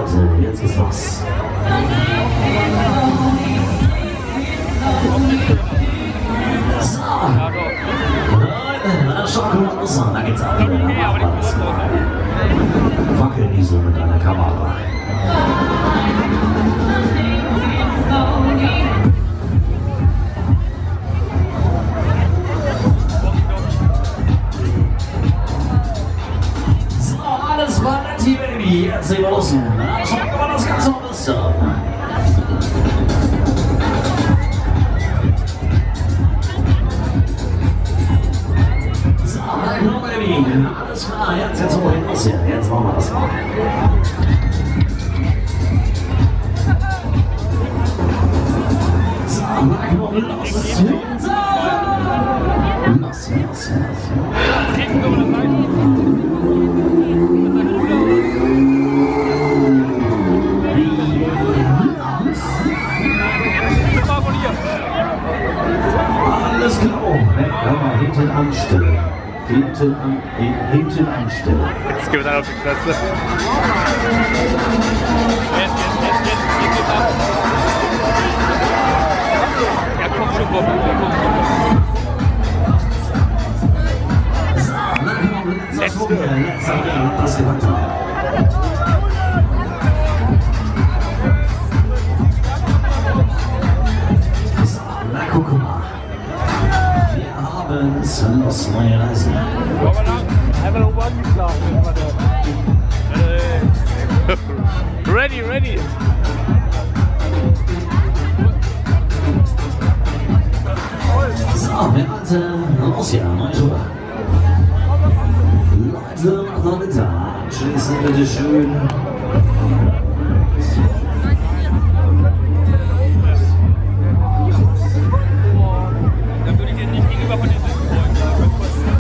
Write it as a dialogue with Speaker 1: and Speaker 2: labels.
Speaker 1: Leute, jetzt ist was. So. Schau mal raus, da geht's ab. Wackel nicht so mit deiner Kamera. So, alles war nett hier, Baby. Jetzt sehen wir los. Schauen wir mal das Ganze aus. So, Baby. Alles klar, jetzt hoch hinaus hier. Jetzt machen wir das mal. So, Magnum, los. Los. Alles klar. Können wir hinten anstellen. Hinten einstellen.
Speaker 2: Jetzt gibt es einen auf die Klasse. Jetzt. Ja, komm schon, Bob.
Speaker 1: So, na komm, letzter Schwung. So, na guck mal. Los, neue Reise.
Speaker 2: Einfach noch mal geschlafen. Ready.
Speaker 1: So, wir warten los hier, neue Tour. Leute, macht noch mit da. Schließen bitte schön.